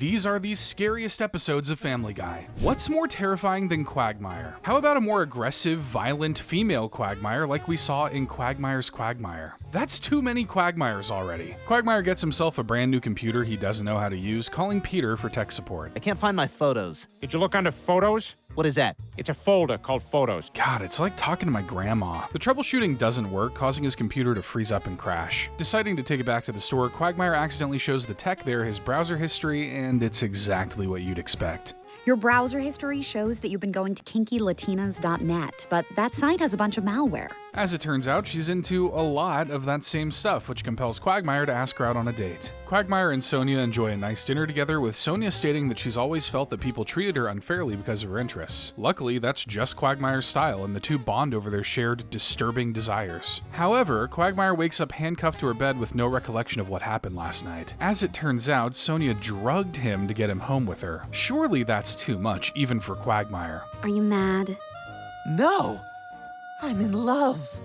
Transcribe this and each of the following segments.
These are the scariest episodes of Family Guy. What's more terrifying than Quagmire? How about a more aggressive, violent female Quagmire like we saw in Quagmire's Quagmire? That's too many Quagmires already. Quagmire gets himself a brand new computer he doesn't know how to use, calling Peter for tech support. I can't find my photos. Did you look under photos? What is that? It's a folder called Photos. God, it's like talking to my grandma. The troubleshooting doesn't work, causing his computer to freeze up and crash. Deciding to take it back to the store, Quagmire accidentally shows the tech there his browser history, and it's exactly what you'd expect. Your browser history shows that you've been going to kinkylatinas.net, but that site has a bunch of malware. As it turns out, she's into a lot of that same stuff, which compels Quagmire to ask her out on a date. Quagmire and Sonia enjoy a nice dinner together, with Sonia stating that she's always felt that people treated her unfairly because of her interests. Luckily, that's just Quagmire's style, and the two bond over their shared disturbing desires. However, Quagmire wakes up handcuffed to her bed with no recollection of what happened last night. As it turns out, Sonia drugged him to get him home with her. Surely that's too much, even for Quagmire. Are you mad? No! I'm in love.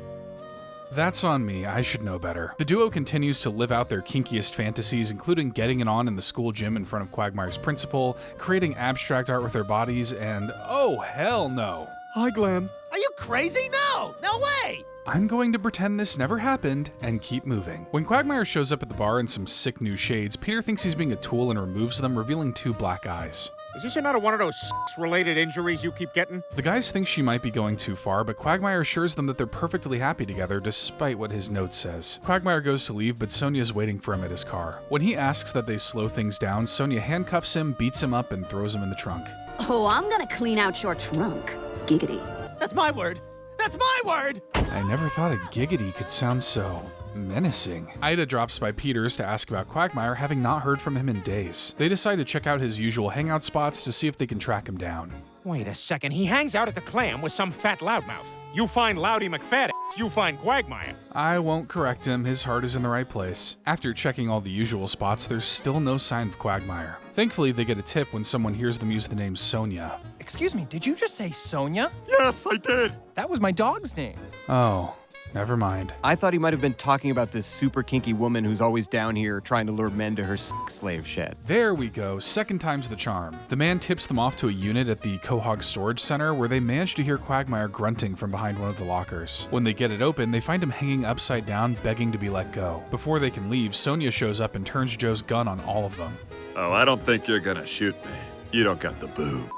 That's on me, I should know better. The duo continues to live out their kinkiest fantasies, including getting it on in the school gym in front of Quagmire's principal, creating abstract art with their bodies, and oh hell no. Hi, Glenn. Are you crazy? No! No way! I'm going to pretend this never happened and keep moving. When Quagmire shows up at the bar in some sick new shades, Peter thinks he's being a tool and removes them, revealing two black eyes. Is this another one of those related injuries you keep getting? The guys think she might be going too far, but Quagmire assures them that they're perfectly happy together despite what his note says. Quagmire goes to leave, but Sonia's waiting for him at his car. When he asks that they slow things down, Sonia handcuffs him, beats him up, and throws him in the trunk. Oh, I'm gonna clean out your trunk. Giggity. That's my word! That's my word! I never thought a giggity could sound so menacing. Ida drops by Peter's to ask about Quagmire, having not heard from him in days. They decide to check out his usual hangout spots to see if they can track him down. Wait a second, he hangs out at the Clam with some fat loudmouth. You find Loudy McFadden, you find Quagmire. I won't correct him, his heart is in the right place. After checking all the usual spots, there's still no sign of Quagmire. Thankfully, they get a tip when someone hears them use the name Sonia. Excuse me, did you just say Sonia? Yes, I did. That was my dog's name. Oh. Never mind. I thought he might have been talking about this super kinky woman who's always down here trying to lure men to her slave shed. There we go, second time's the charm. The man tips them off to a unit at the Quahog Storage Center where they manage to hear Quagmire grunting from behind one of the lockers. When they get it open, they find him hanging upside down, begging to be let go. Before they can leave, Sonia shows up and turns Joe's gun on all of them. Oh, I don't think you're gonna shoot me. You don't got the boob.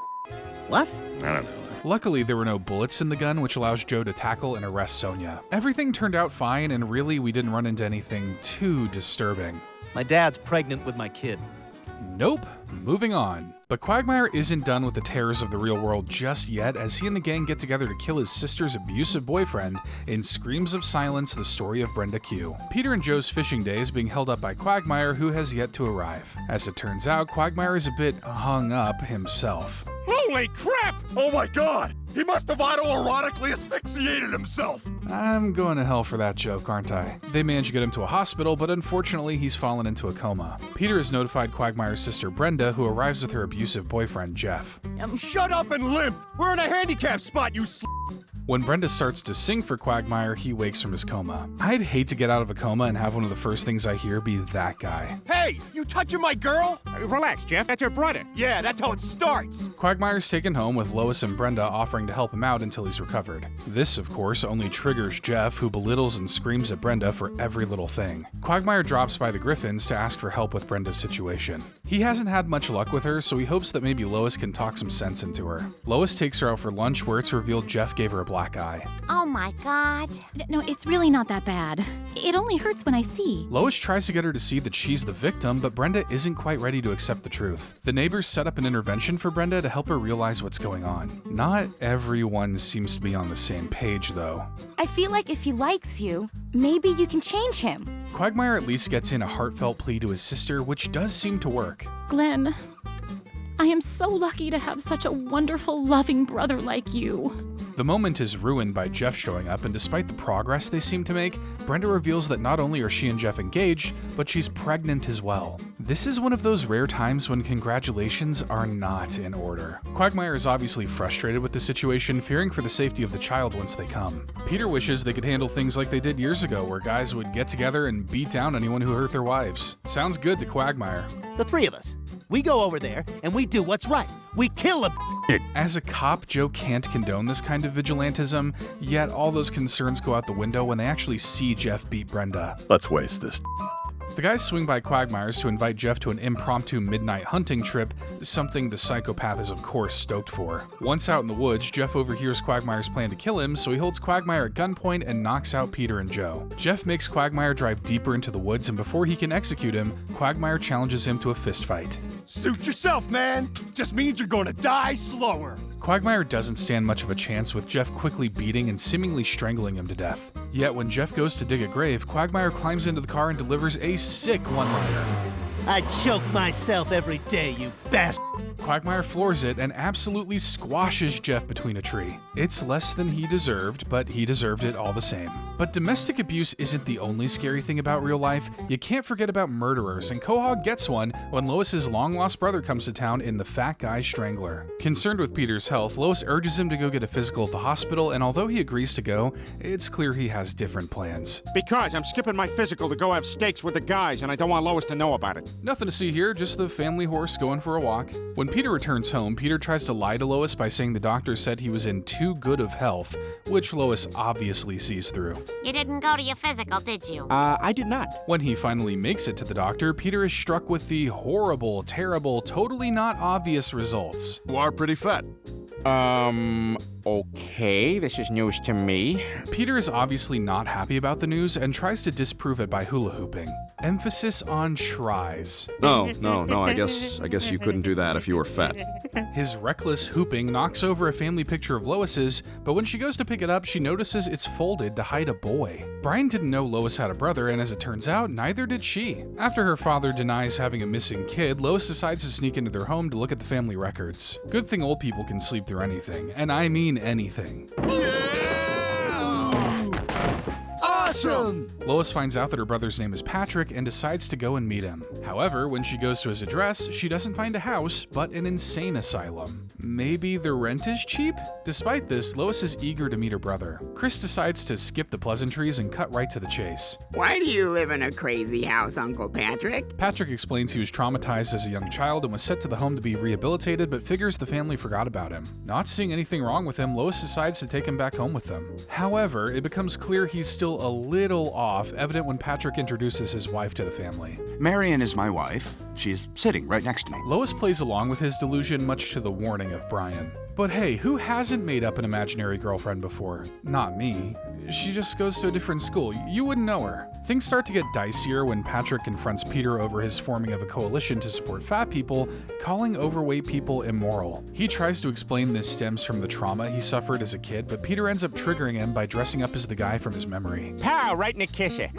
What? I don't know. Luckily, there were no bullets in the gun, which allows Joe to tackle and arrest Sonia. Everything turned out fine, and really, we didn't run into anything too disturbing. My dad's pregnant with my kid. Nope. Moving on. But Quagmire isn't done with the terrors of the real world just yet, as he and the gang get together to kill his sister's abusive boyfriend in Screams of Silence, the story of Brenda Q. Peter and Joe's fishing day is being held up by Quagmire, who has yet to arrive. As it turns out, Quagmire is a bit hung up himself. Holy crap! Oh my god! He must have autoerotically asphyxiated himself! I'm going to hell for that joke, aren't I? They manage to get him to a hospital, but unfortunately he's fallen into a coma. Peter has notified Quagmire's sister Brenda, who arrives with her abusive boyfriend Jeff. Shut up and limp! We're in a handicap spot, you When Brenda starts to sing for Quagmire, he wakes from his coma. I'd hate to get out of a coma and have one of the first things I hear be that guy. Hey! You touching my girl? Relax, Jeff, that's your brother. Yeah, that's how it starts! Quagmire's taken home with Lois and Brenda offering to help him out until he's recovered. This, of course, only triggers Jeff, who belittles and screams at Brenda for every little thing. Quagmire drops by the Griffins to ask for help with Brenda's situation. He hasn't had much luck with her, so he hopes that maybe Lois can talk some sense into her. Lois takes her out for lunch, where it's revealed Jeff gave her a black eye. Oh my god. No, it's really not that bad. It only hurts when I see. Lois tries to get her to see that she's the victim, but Brenda isn't quite ready to accept the truth. The neighbors set up an intervention for Brenda to help her realize what's going on. Not everyone seems to be on the same page, though. I feel like if he likes you, maybe you can change him. Quagmire at least gets in a heartfelt plea to his sister, which does seem to work. Glenn, I am so lucky to have such a wonderful, loving brother like you. The moment is ruined by Jeff showing up, and despite the progress they seem to make, Brenda reveals that not only are she and Jeff engaged, but she's pregnant as well. This is one of those rare times when congratulations are not in order. Quagmire is obviously frustrated with the situation, fearing for the safety of the child once they come. Peter wishes they could handle things like they did years ago, where guys would get together and beat down anyone who hurt their wives. Sounds good to Quagmire. The three of us. We go over there, and we do what's right. We kill a As a cop, Joe can't condone this kind of vigilantism, yet all those concerns go out the window when they actually see Jeff beat Brenda. Let's waste this. The guys swing by Quagmire's to invite Jeff to an impromptu midnight hunting trip, something the psychopath is of course stoked for. Once out in the woods, Jeff overhears Quagmire's plan to kill him, so he holds Quagmire at gunpoint and knocks out Peter and Joe. Jeff makes Quagmire drive deeper into the woods, and before he can execute him, Quagmire challenges him to a fistfight. Suit yourself, man. Just means you're gonna die slower. Quagmire doesn't stand much of a chance, with Jeff quickly beating and seemingly strangling him to death. Yet when Jeff goes to dig a grave, Quagmire climbs into the car and delivers a sick one-liner. I choke myself every day, you bastard. Quagmire floors it and absolutely squashes Jeff between a tree. It's less than he deserved, but he deserved it all the same. But domestic abuse isn't the only scary thing about real life. You can't forget about murderers, and Quahog gets one when Lois's long-lost brother comes to town in the Fat Guy Strangler. Concerned with Peter's health, Lois urges him to go get a physical at the hospital, and although he agrees to go, it's clear he has different plans. Because I'm skipping my physical to go have steaks with the guys, and I don't want Lois to know about it. Nothing to see here, just the family horse going for a walk. When Peter returns home, Peter tries to lie to Lois by saying the doctor said he was in too good of health, which Lois obviously sees through. You didn't go to your physical, did you? I did not. When he finally makes it to the doctor, Peter is struck with the horrible, terrible, totally not obvious results. You are pretty fat. Okay, this is news to me. Peter is obviously not happy about the news and tries to disprove it by hula hooping. Emphasis on tries. No, I guess you couldn't do that if you were fat. His reckless hooping knocks over a family picture of Lois's, but when she goes to pick it up, she notices it's folded to hide a boy. Brian didn't know Lois had a brother, and as it turns out, neither did she. After her father denies having a missing kid, Lois decides to sneak into their home to look at the family records. Good thing old people can sleep through anything, and I mean anything. Awesome! Lois finds out that her brother's name is Patrick and decides to go and meet him. However, when she goes to his address, she doesn't find a house, but an insane asylum. Maybe the rent is cheap? Despite this, Lois is eager to meet her brother. Chris decides to skip the pleasantries and cut right to the chase. Why do you live in a crazy house, Uncle Patrick? Patrick explains he was traumatized as a young child and was sent to the home to be rehabilitated, but figures the family forgot about him. Not seeing anything wrong with him, Lois decides to take him back home with them. However, it becomes clear he's still a little off, evident when Patrick introduces his wife to the family. Marion is my wife. She is sitting right next to me. Lois plays along with his delusion, much to the warning of Brian. But hey, who hasn't made up an imaginary girlfriend before? Not me. She just goes to a different school. You wouldn't know her. Things start to get dicier when Patrick confronts Peter over his forming of a coalition to support fat people, calling overweight people immoral. He tries to explain this stems from the trauma he suffered as a kid, but Peter ends up triggering him by dressing up as the guy from his memory. Pow, right in the kisser.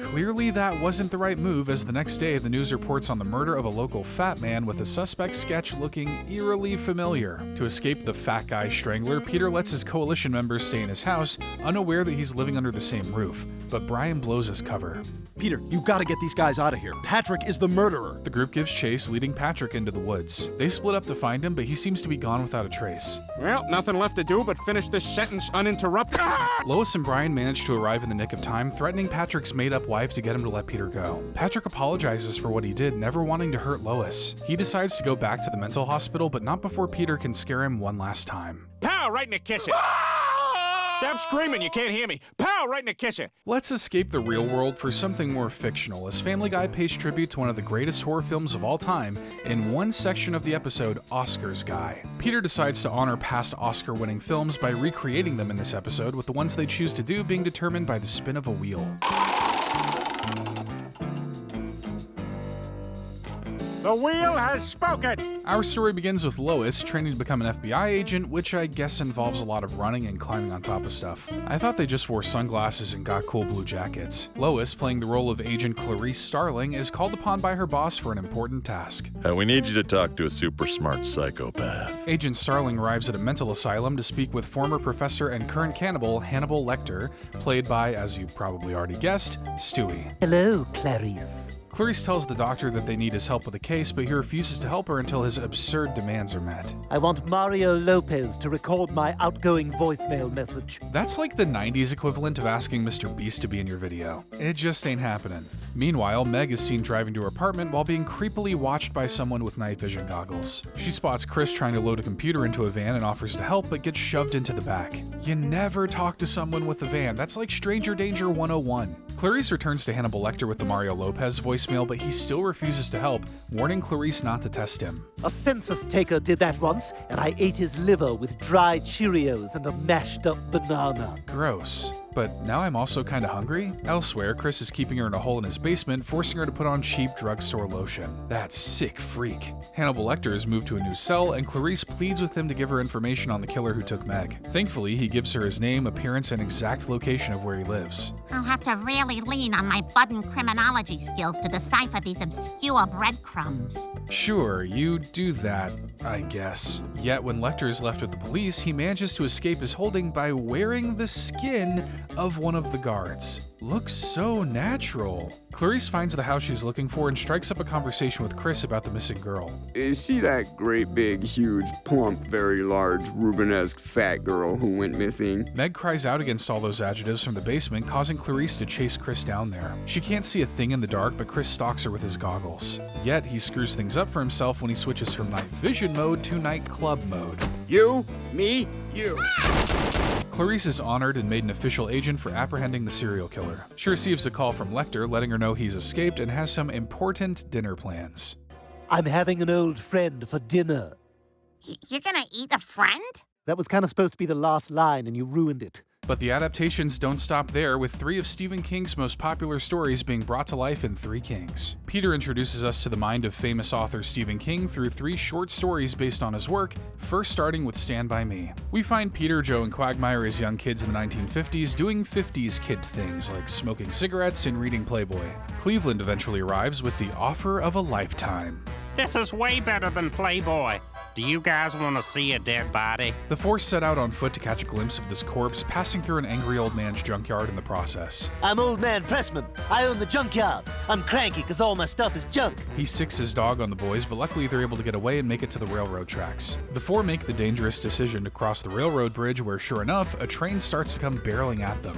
Clearly that wasn't the right move, as the next day the news reports on the murder of a local fat man, with a suspect sketch looking eerily familiar. To escape the Fat Guy Strangler, Peter lets his coalition members stay in his house, unaware that he's living under the same roof, but Brian blows his cover. Peter, you gotta get these guys out of here. Patrick is the murderer. The group gives chase, leading Patrick into the woods. They split up to find him, but he seems to be gone without a trace. Well, nothing left to do but finish this sentence uninterrupted. Lois and Brian manage to arrive in the nick of time, threatening Patrick's made-up wife to get him to let Peter go. Patrick apologizes for what he did, never wanting to hurt Lois. He decides to go back to the mental hospital, but not before Peter can scare him one last time. Pow, right in the kisser. Stop screaming, you can't hear me. Pow, right in the kisser. Let's escape the real world for something more fictional, as Family Guy pays tribute to one of the greatest horror films of all time in one section of the episode, Oscar's Guy. Peter decides to honor past Oscar-winning films by recreating them in this episode, with the ones they choose to do being determined by the spin of a wheel. The wheel has spoken! Our story begins with Lois training to become an FBI agent, which I guess involves a lot of running and climbing on top of stuff. I thought they just wore sunglasses and got cool blue jackets. Lois, playing the role of Agent Clarice Starling, is called upon by her boss for an important task. We need you to talk to a super smart psychopath. Agent Starling arrives at a mental asylum to speak with former professor and current cannibal Hannibal Lecter, played by, as you probably already guessed, Stewie. Hello, Clarice. Clarice tells the doctor that they need his help with the case, but he refuses to help her until his absurd demands are met. I want Mario Lopez to record my outgoing voicemail message. That's like the 90s equivalent of asking Mr. Beast to be in your video. It just ain't happening. Meanwhile, Meg is seen driving to her apartment while being creepily watched by someone with night vision goggles. She spots Chris trying to load a computer into a van and offers to help, but gets shoved into the back. You never talk to someone with a van. That's like Stranger Danger 101. Clarice returns to Hannibal Lecter with the Mario Lopez voicemail, but he still refuses to help, warning Clarice not to test him. A census taker did that once, and I ate his liver with dried Cheerios and a mashed up banana. Gross. But now I'm also kinda hungry. Elsewhere, Chris is keeping her in a hole in his basement, forcing her to put on cheap drugstore lotion. That sick freak. Hannibal Lecter is moved to a new cell, and Clarice pleads with him to give her information on the killer who took Meg. Thankfully, he gives her his name, appearance, and exact location of where he lives. I'll have to really lean on my budding criminology skills to decipher these obscure breadcrumbs. Sure, you do that, I guess. Yet when Lecter is left with the police, he manages to escape his holding by wearing the skin of one of the guards. Looks so natural. Clarice finds the house she's looking for and strikes up a conversation with Chris about the missing girl. Is she that great big, huge, plump, very large, Rubenesque fat girl who went missing? Meg cries out against all those adjectives from the basement, causing Clarice to chase Chris down there. She can't see a thing in the dark, but Chris stalks her with his goggles. Yet he screws things up for himself when he switches from night vision mode to night club mode. You, me, you. Clarice is honored and made an official agent for apprehending the serial killer. She receives a call from Lecter letting her know he's escaped and has some important dinner plans. I'm having an old friend for dinner. You're gonna eat a friend? That was kind of supposed to be the last line, and you ruined it. But the adaptations don't stop there, with 3 of Stephen King's most popular stories being brought to life in 3 Kings. Peter introduces us to the mind of famous author Stephen King through 3 short stories based on his work, first starting with Stand By Me. We find Peter, Joe, and Quagmire as young kids in the 1950s doing 50s kid things like smoking cigarettes and reading Playboy. Cleveland eventually arrives with the offer of a lifetime. This is way better than Playboy. Do you guys want to see a dead body? The 4 set out on foot to catch a glimpse of this corpse, passing through an angry old man's junkyard in the process. I'm Old Man Pressman. I own the junkyard. I'm cranky because all my stuff is junk. He sicks his dog on the boys, but luckily they're able to get away and make it to the railroad tracks. The 4 make the dangerous decision to cross the railroad bridge where, sure enough, a train starts to come barreling at them.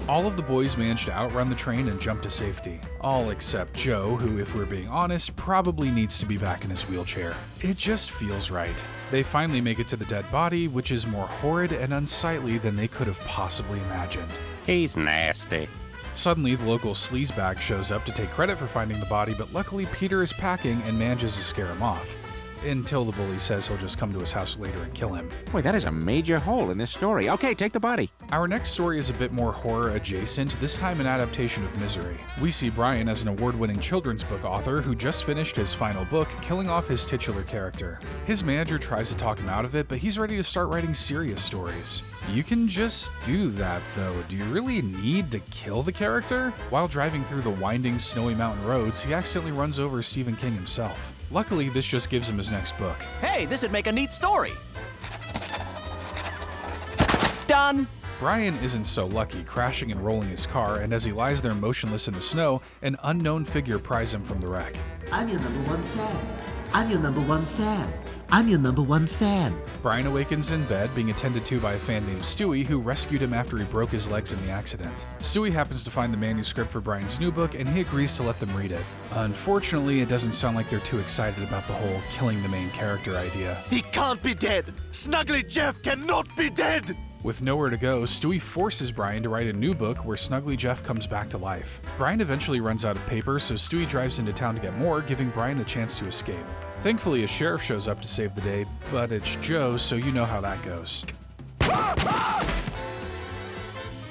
All of the boys manage to outrun the train and jump to safety. All except Joe, who, if we're being honest, probably needs to be back in his wheelchair. It just feels right. They finally make it to the dead body, which is more horrid and unsightly than they could have possibly imagined. He's nasty. Suddenly, the local sleazebag shows up to take credit for finding the body, but luckily Peter is packing and manages to scare him off. Until the bully says he'll just come to his house later and kill him. Boy, that is a major hole in this story. Okay, take the body. Our next story is a bit more horror adjacent, this time an adaptation of Misery. We see Brian as an award-winning children's book author who just finished his final book, killing off his titular character. His manager tries to talk him out of it, but he's ready to start writing serious stories. You can just do that, though. Do you really need to kill the character? While driving through the winding, snowy mountain roads, he accidentally runs over Stephen King himself. Luckily, this just gives him his next book. Hey, this would make a neat story. Done. Brian isn't so lucky, crashing and rolling his car, and as he lies there motionless in the snow, an unknown figure pries him from the wreck. I'm your number 1 fan. I'm your number 1 fan. I'm your number 1 fan. Brian awakens in bed, being attended to by a fan named Stewie, who rescued him after he broke his legs in the accident. Stewie happens to find the manuscript for Brian's new book, and he agrees to let them read it. Unfortunately, it doesn't sound like they're too excited about the whole killing the main character idea. He can't be dead. Snuggly Jeff cannot be dead. With nowhere to go, Stewie forces Brian to write a new book where Snuggly Jeff comes back to life. Brian eventually runs out of paper, so Stewie drives into town to get more, giving Brian a chance to escape. Thankfully, a sheriff shows up to save the day, but it's Joe, so you know how that goes.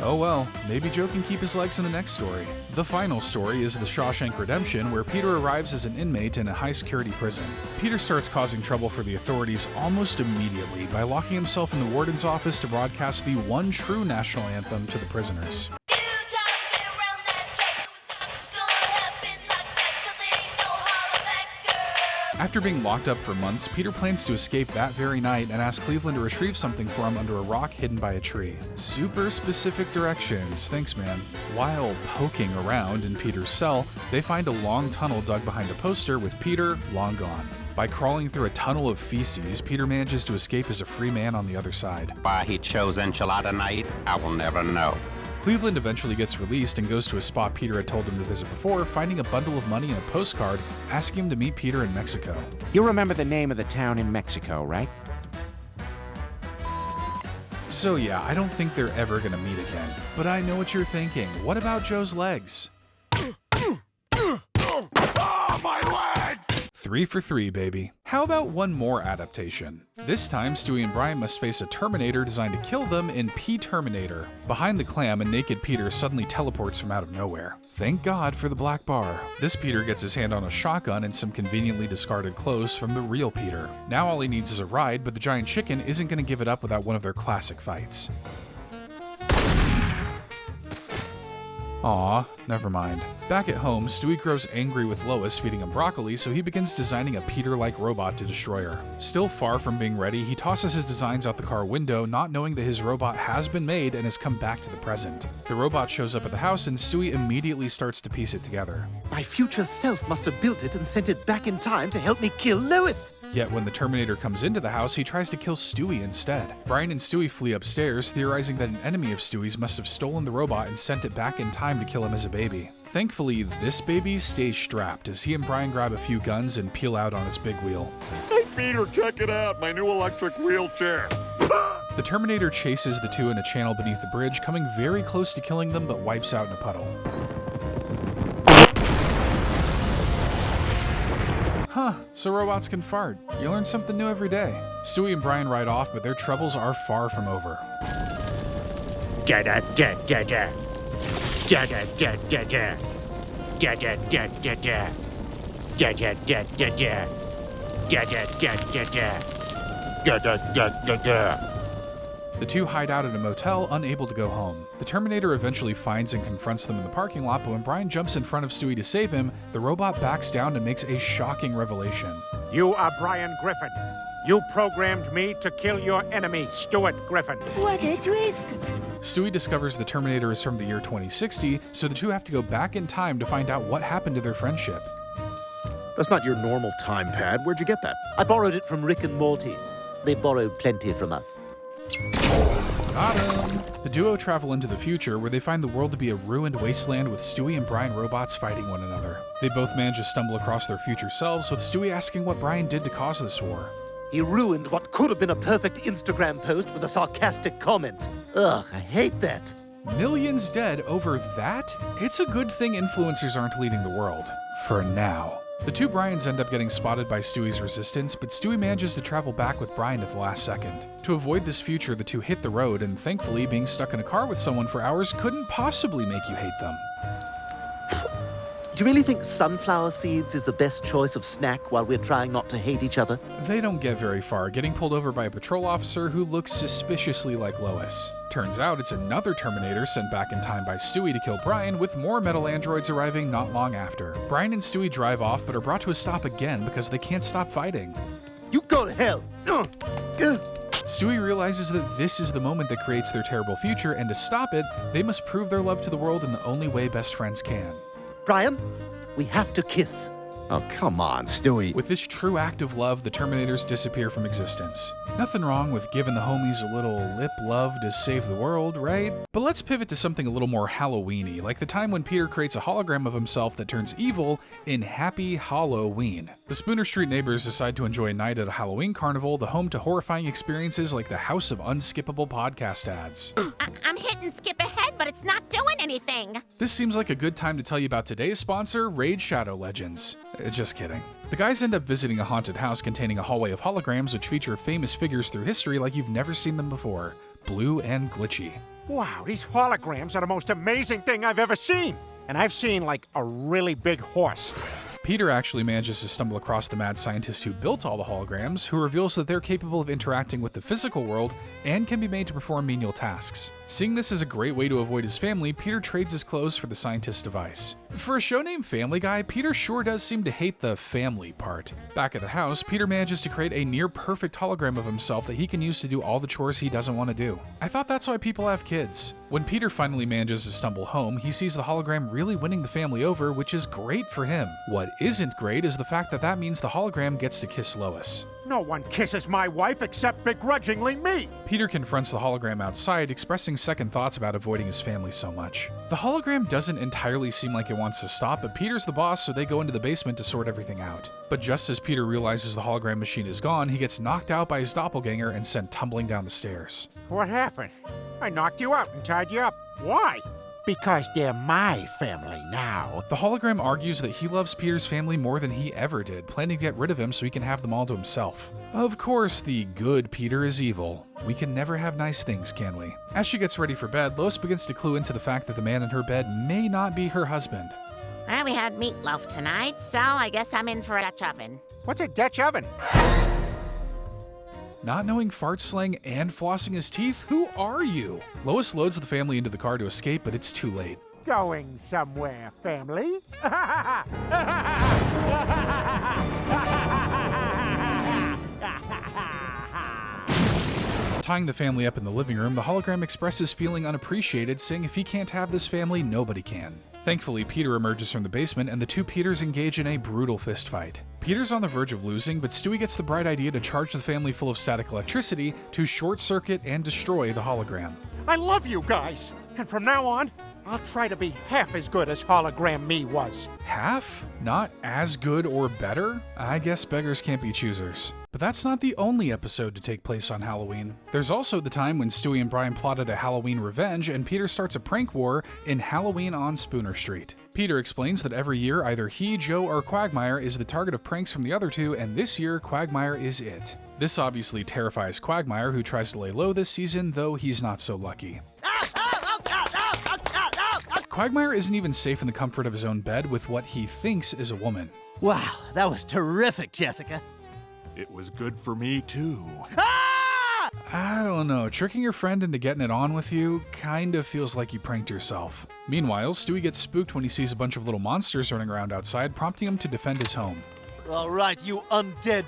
Oh well, maybe Joe can keep his legs in the next story. The final story is The Shawshank Redemption, where Peter arrives as an inmate in a high-security prison. Peter starts causing trouble for the authorities almost immediately by locking himself in the warden's office to broadcast the one true national anthem to the prisoners. After being locked up for months, Peter plans to escape that very night and asks Cleveland to retrieve something for him under a rock hidden by a tree. Super specific directions, thanks man. While poking around in Peter's cell, they find a long tunnel dug behind a poster with Peter long gone. By crawling through a tunnel of feces, Peter manages to escape as a free man on the other side. Why he chose enchilada night, I will never know. Cleveland eventually gets released and goes to a spot Peter had told him to visit before, finding a bundle of money and a postcard asking him to meet Peter in Mexico. You remember the name of the town in Mexico, right? So yeah, I don't think they're ever gonna meet again. But I know what you're thinking. What about Joe's legs? My legs! 3 for 3, baby. How about one more adaptation? This time, Stewie and Brian must face a Terminator designed to kill them in PeTerminator. Behind the clam, a naked Peter suddenly teleports from out of nowhere. Thank God for the black bar. This Peter gets his hand on a shotgun and some conveniently discarded clothes from the real Peter. Now all he needs is a ride, but the giant chicken isn't going to give it up without one of their classic fights. Aw, never mind. Back at home, Stewie grows angry with Lois feeding him broccoli, so he begins designing a Peter-like robot to destroy her. Still far from being ready, he tosses his designs out the car window, not knowing that his robot has been made and has come back to the present. The robot shows up at the house and Stewie immediately starts to piece it together. My future self must have built it and sent it back in time to help me kill Lois. Yet when the Terminator comes into the house, he tries to kill Stewie instead. Brian and Stewie flee upstairs, theorizing that an enemy of Stewie's must have stolen the robot and sent it back in time to kill him as a baby. Thankfully, this baby stays strapped as he and Brian grab a few guns and peel out on his big wheel. Hey, Peter, check it out, my new electric wheelchair. The Terminator chases the two in a channel beneath the bridge, coming very close to killing them but wipes out in a puddle. Huh, so robots can fart. You learn something new every day. Stewie and Brian ride off, but their troubles are far from over. Da-da-da-da-da. Da-da-da-da-da. Da-da-da-da-da. Da-da-da-da-da. Da-da-da-da-da. Da-da-da-da-da. The two hide out at a motel, unable to go home. The Terminator eventually finds and confronts them in the parking lot, but when Brian jumps in front of Stewie to save him, the robot backs down and makes a shocking revelation. You are Brian Griffin. You programmed me to kill your enemy, Stuart Griffin. What a twist! Stewie discovers the Terminator is from the year 2060, so the two have to go back in time to find out what happened to their friendship. That's not your normal time pad. Where'd you get that? I borrowed it from Rick and Morty. They borrowed plenty from us. Got him! The duo travel into the future, where they find the world to be a ruined wasteland with Stewie and Brian robots fighting one another. They both manage to stumble across their future selves, with Stewie asking what Brian did to cause this war. He ruined what could have been a perfect Instagram post with a sarcastic comment. Ugh, I hate that. Millions dead over that? It's a good thing influencers aren't leading the world. For now. The two Brians end up getting spotted by Stewie's resistance, but Stewie manages to travel back with Brian at the last second. To avoid this future, the two hit the road, and thankfully, being stuck in a car with someone for hours couldn't possibly make you hate them. Do you really think sunflower seeds is the best choice of snack while we're trying not to hate each other? They don't get very far, getting pulled over by a patrol officer who looks suspiciously like Lois. Turns out it's another Terminator sent back in time by Stewie to kill Brian, with more metal androids arriving not long after. Brian and Stewie drive off, but are brought to a stop again because they can't stop fighting. You go to hell! Stewie realizes that this is the moment that creates their terrible future, and to stop it, they must prove their love to the world in the only way best friends can. Brian, we have to kiss. Oh, come on, Stewie. With this true act of love, the Terminators disappear from existence. Nothing wrong with giving the homies a little lip love to save the world, right? But let's pivot to something a little more Halloween-y, like the time when Peter creates a hologram of himself that turns evil in Happy Holo-ween. The Spooner Street neighbors decide to enjoy a night at a Halloween carnival, the home to horrifying experiences like the House of Unskippable podcast ads. I'm hitting skip ahead, but it's not doing anything. This seems like a good time to tell you about today's sponsor, Raid Shadow Legends. Just kidding. The guys end up visiting a haunted house containing a hallway of holograms which feature famous figures through history like you've never seen them before. Blue and glitchy. Wow, these holograms are the most amazing thing I've ever seen. And I've seen, like, a really big horse. Peter actually manages to stumble across the mad scientist who built all the holograms, who reveals that they're capable of interacting with the physical world and can be made to perform menial tasks. Seeing this as a great way to avoid his family, Peter trades his clothes for the scientist's device. For a show named Family Guy, Peter sure does seem to hate the family part. Back at the house, Peter manages to create a near-perfect hologram of himself that he can use to do all the chores he doesn't want to do. I thought that's why people have kids. When Peter finally manages to stumble home, he sees the hologram really winning the family over, which is great for him. What isn't great is the fact that that means the hologram gets to kiss Lois. No one kisses my wife except begrudgingly me. Peter confronts the hologram outside, expressing second thoughts about avoiding his family so much. The hologram doesn't entirely seem like it wants to stop, but Peter's the boss, so they go into the basement to sort everything out. But just as Peter realizes the hologram machine is gone, he gets knocked out by his doppelganger and sent tumbling down the stairs. What happened? I knocked you out and tied you up. Why? Because they're my family now. The hologram argues that he loves Peter's family more than he ever did, planning to get rid of him so he can have them all to himself. Of course, the good Peter is evil. We can never have nice things, can we? As she gets ready for bed, Lois begins to clue into the fact that the man in her bed may not be her husband. Well, we had meatloaf tonight, so I guess I'm in for a Dutch oven. What's a Dutch oven? Not knowing fart slang and flossing his teeth? Who are you? Lois loads the family into the car to escape, but it's too late. Going somewhere, family? Tying the family up in the living room, the hologram expresses feeling unappreciated, saying if he can't have this family, nobody can. Thankfully, Peter emerges from the basement and the two Peters engage in a brutal fistfight. Peter's on the verge of losing, but Stewie gets the bright idea to charge the family full of static electricity to short-circuit and destroy the hologram. I love you guys, and from now on, I'll try to be half as good as hologram me was. Half? Not as good or better? I guess beggars can't be choosers. But that's not the only episode to take place on Halloween. There's also the time when Stewie and Brian plotted a Halloween revenge and Peter starts a prank war in Halloween on Spooner Street. Peter explains that every year either he, Joe, or Quagmire is the target of pranks from the other two, and this year Quagmire is it. This obviously terrifies Quagmire, who tries to lay low this season, though he's not so lucky. Quagmire isn't even safe in the comfort of his own bed with what he thinks is a woman. Wow, that was terrific, Jessica. It was good for me, too. I don't know, tricking your friend into getting it on with you kind of feels like you pranked yourself. Meanwhile, Stewie gets spooked when he sees a bunch of little monsters running around outside, prompting him to defend his home. All right, you undead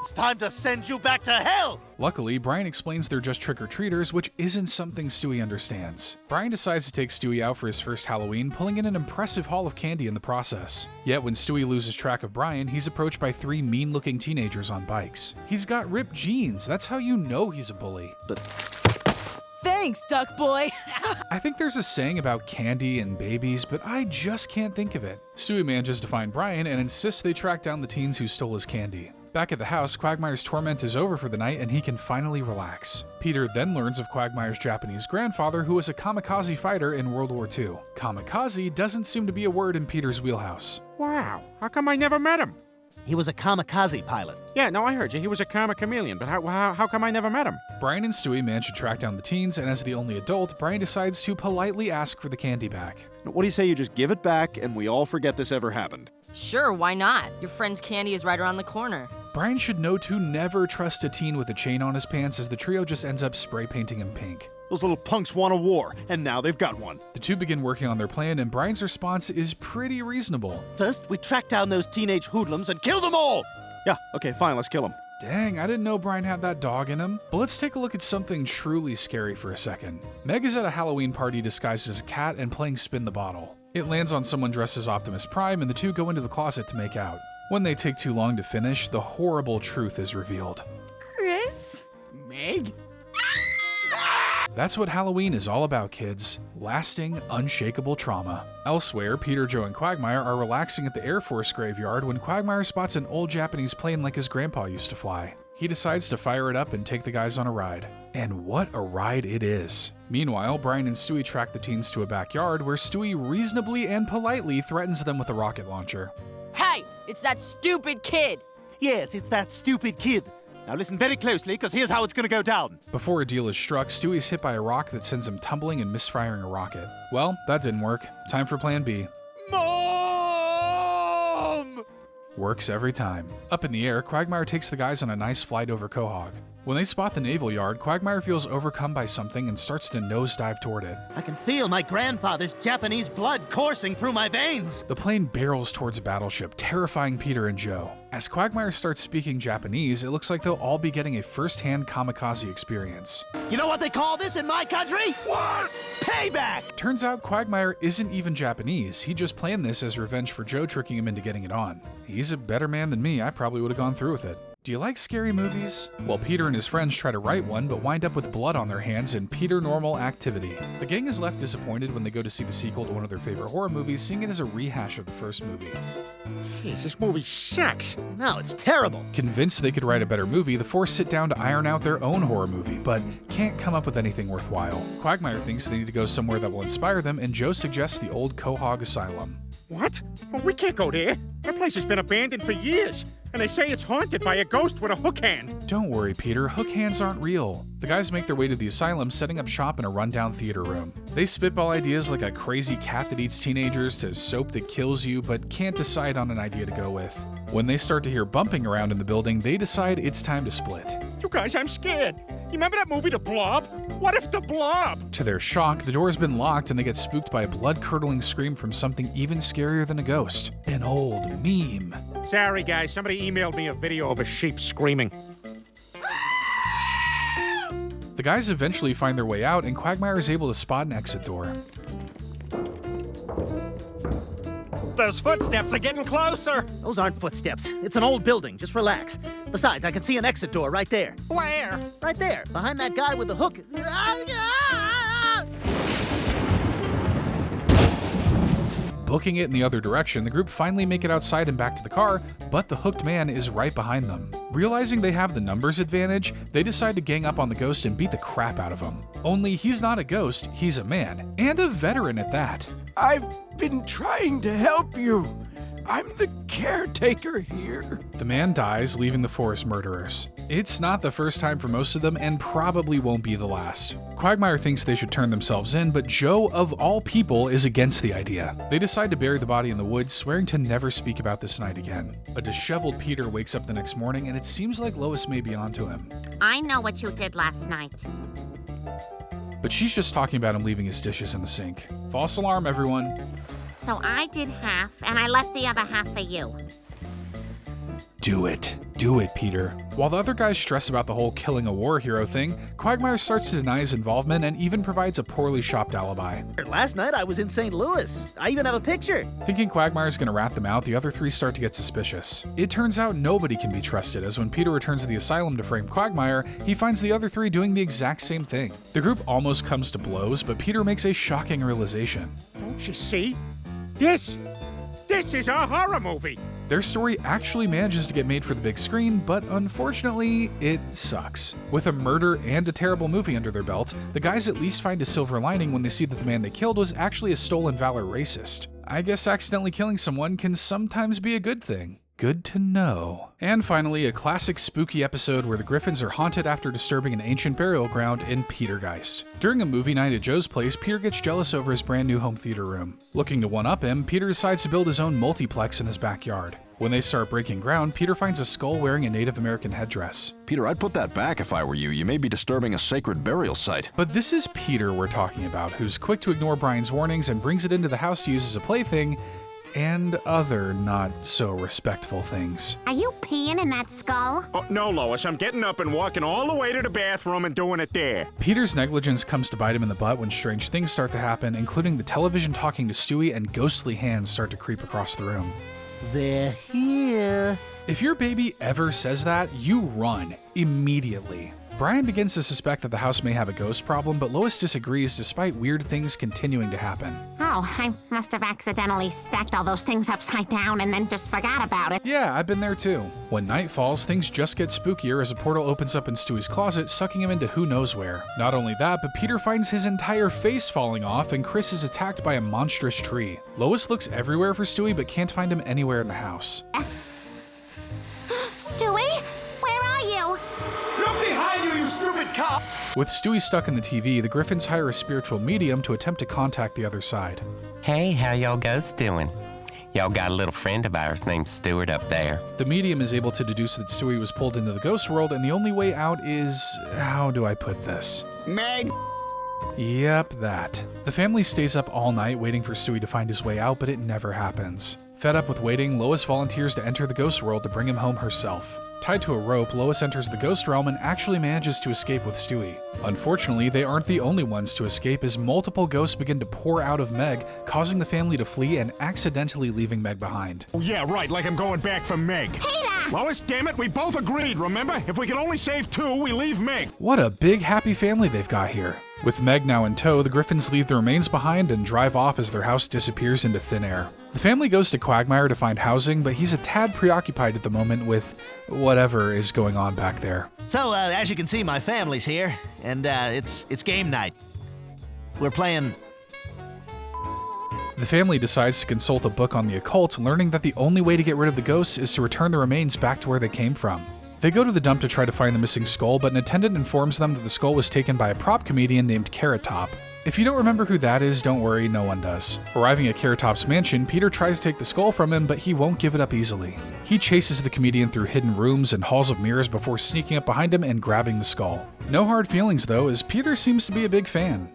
it's time to send you back to hell! Luckily, Brian explains they're just trick-or-treaters, which isn't something Stewie understands. Brian decides to take Stewie out for his first Halloween, pulling in an impressive haul of candy in the process. Yet when Stewie loses track of Brian, he's approached by three mean-looking teenagers on bikes. He's got ripped jeans, that's how you know he's a bully. But thanks, Duck Boy! I think there's a saying about candy and babies, but I just can't think of it. Stewie manages to find Brian and insists they track down the teens who stole his candy. Back at the house, Quagmire's torment is over for the night and he can finally relax. Peter then learns of Quagmire's Japanese grandfather, who was a kamikaze fighter in World War II. Kamikaze doesn't seem to be a word in Peter's wheelhouse. Wow, how come I never met him? He was a kamikaze pilot. Yeah, no, I heard you. He was a karma chameleon, but how come I never met him? Brian and Stewie manage to track down the teens, and as the only adult, Brian decides to politely ask for the candy back. What do you say you just give it back and we all forget this ever happened? Sure, why not? Your friend's candy is right around the corner. Brian should know to never trust a teen with a chain on his pants, as the trio just ends up spray painting him pink. Those little punks want a war, and now they've got one. The two begin working on their plan, and Brian's response is pretty reasonable. First, we track down those teenage hoodlums and kill them all! Yeah, okay, fine, let's kill them. Dang, I didn't know Brian had that dog in him. But let's take a look at something truly scary for a second. Meg is at a Halloween party disguised as a cat and playing Spin the Bottle. It lands on someone dressed as Optimus Prime, and the two go into the closet to make out. When they take too long to finish, the horrible truth is revealed. Chris? Meg? That's what Halloween is all about, kids. Lasting, unshakable trauma. Elsewhere, Peter, Joe, and Quagmire are relaxing at the Air Force graveyard when Quagmire spots an old Japanese plane like his grandpa used to fly. He decides to fire it up and take the guys on a ride. And what a ride it is. Meanwhile, Brian and Stewie track the teens to a backyard where Stewie reasonably and politely threatens them with a rocket launcher. Hey, it's that stupid kid! Yes, it's that stupid kid. Now listen very closely, because here's how it's gonna go down. Before a deal is struck, Stewie's hit by a rock that sends him tumbling and misfiring a rocket. Well, that didn't work. Time for plan B. Mom! Works every time. Up in the air, Quagmire takes the guys on a nice flight over Quahog. When they spot the naval yard, Quagmire feels overcome by something and starts to nosedive toward it. I can feel my grandfather's Japanese blood coursing through my veins. The plane barrels towards a battleship, terrifying Peter and Joe. As Quagmire starts speaking Japanese, it looks like they'll all be getting a first-hand kamikaze experience. You know what they call this in my country? What? Payback! Turns out Quagmire isn't even Japanese. He just planned this as revenge for Joe tricking him into getting it on. He's a better man than me. I probably would have gone through with it. Do you like scary movies? Well, Peter and his friends try to write one, but wind up with blood on their hands in Peternormal Activity. The gang is left disappointed when they go to see the sequel to one of their favorite horror movies, seeing it as a rehash of the first movie. Jeez, this movie sucks. No, it's terrible. Convinced they could write a better movie, the four sit down to iron out their own horror movie, but can't come up with anything worthwhile. Quagmire thinks they need to go somewhere that will inspire them, and Joe suggests the old Quahog Asylum. What? Well, we can't go there. That place has been abandoned for years, and they say it's haunted by a ghost with a hook hand. Don't worry, Peter. Hook hands aren't real. The guys make their way to the asylum, setting up shop in a rundown theater room. They spitball ideas like a crazy cat that eats teenagers to soap that kills you, but can't decide on an idea to go with. When they start to hear bumping around in the building, they decide it's time to split. You guys, I'm scared. You remember that movie, The Blob? What if The Blob? To their shock, the door has been locked and they get spooked by a blood-curdling scream from something even scarier than a ghost. An old meme. Sorry, guys. Somebody emailed me a video of a sheep screaming. The guys eventually find their way out, and Quagmire is able to spot an exit door. Those footsteps are getting closer. Those aren't footsteps. It's an old building. Just relax. Besides, I can see an exit door right there. Where? Right there, behind that guy with the hook. Booking it in the other direction, the group finally make it outside and back to the car, but the hooked man is right behind them. Realizing they have the numbers advantage, they decide to gang up on the ghost and beat the crap out of him. Only he's not a ghost, he's a man, and a veteran at that. I've been trying to help you. I'm the caretaker here. The man dies, leaving the forest murderers. It's not the first time for most of them, and probably won't be the last. Quagmire thinks they should turn themselves in, but Joe, of all people, is against the idea. They decide to bury the body in the woods, swearing to never speak about this night again. A disheveled Peter wakes up the next morning, and it seems like Lois may be onto him. I know what you did last night. But she's just talking about him leaving his dishes in the sink. False alarm, everyone. So I did half, and I left the other half for you. Do it. Do it, Peter. While the other guys stress about the whole killing a war hero thing, Quagmire starts to deny his involvement and even provides a poorly shopped alibi. Last night I was in St. Louis. I even have a picture. Thinking Quagmire's gonna rat them out, the other three start to get suspicious. It turns out nobody can be trusted, as when Peter returns to the asylum to frame Quagmire, he finds the other three doing the exact same thing. The group almost comes to blows, but Peter makes a shocking realization. Don't you see? This is a horror movie. Their story actually manages to get made for the big screen, but unfortunately, it sucks. With a murder and a terrible movie under their belt, the guys at least find a silver lining when they see that the man they killed was actually a stolen valor racist. I guess accidentally killing someone can sometimes be a good thing. Good to know. And finally, a classic spooky episode where the Griffins are haunted after disturbing an ancient burial ground in Petergeist. During a movie night at Joe's place, Peter gets jealous over his brand new home theater room. Looking to one-up him, Peter decides to build his own multiplex in his backyard. When they start breaking ground, Peter finds a skull wearing a Native American headdress. Peter, I'd put that back if I were you. You may be disturbing a sacred burial site. But this is Peter we're talking about, who's quick to ignore Brian's warnings and brings it into the house to use as a plaything, and other not-so-respectful things. Are you peeing in that skull? Oh, no, Lois. I'm getting up and walking all the way to the bathroom and doing it there. Peter's negligence comes to bite him in the butt when strange things start to happen, including the television talking to Stewie and ghostly hands start to creep across the room. They're here. If your baby ever says that, you run immediately. Brian begins to suspect that the house may have a ghost problem, but Lois disagrees despite weird things continuing to happen. Oh, I must have accidentally stacked all those things upside down and then just forgot about it. Yeah, I've been there too. When night falls, things just get spookier as a portal opens up in Stewie's closet, sucking him into who knows where. Not only that, but Peter finds his entire face falling off and Chris is attacked by a monstrous tree. Lois looks everywhere for Stewie but can't find him anywhere in the house. Stewie? Where are you? Look behind you, you stupid cop! With Stewie stuck in the TV, the Griffins hire a spiritual medium to attempt to contact the other side. Hey, how y'all ghosts doing? Y'all got a little friend of ours named Stuart up there. The medium is able to deduce that Stewie was pulled into the ghost world, and the only way out is... how do I put this? Meg! Yep, that. The family stays up all night waiting for Stewie to find his way out, but it never happens. Fed up with waiting, Lois volunteers to enter the ghost world to bring him home herself. Tied to a rope, Lois enters the ghost realm and actually manages to escape with Stewie. Unfortunately, they aren't the only ones to escape, as multiple ghosts begin to pour out of Meg, causing the family to flee and accidentally leaving Meg behind. Oh, yeah, right, like I'm going back for Meg. Peter! Lois, damn it, we both agreed, remember? If we can only save 2, we leave Meg. What a big, happy family they've got here. With Meg now in tow, the Griffins leave the remains behind and drive off as their house disappears into thin air. The family goes to Quagmire to find housing, but he's a tad preoccupied at the moment with whatever is going on back there. So, as you can see, my family's here, and it's game night. We're playing... The family decides to consult a book on the occult, learning that the only way to get rid of the ghosts is to return the remains back to where they came from. They go to the dump to try to find the missing skull, but an attendant informs them that the skull was taken by a prop comedian named Carrot Top. If you don't remember who that is, don't worry, no one does. Arriving at Carrot Top's mansion, Peter tries to take the skull from him, but he won't give it up easily. He chases the comedian through hidden rooms and halls of mirrors before sneaking up behind him and grabbing the skull. No hard feelings though, as Peter seems to be a big fan.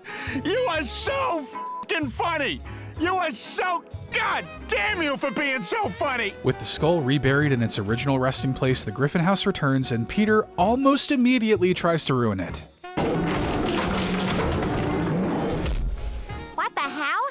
You are so f***ing funny! You are so... God damn you for being so funny! With the skull reburied in its original resting place, the Griffin house returns, and Peter almost immediately tries to ruin it. What the hell?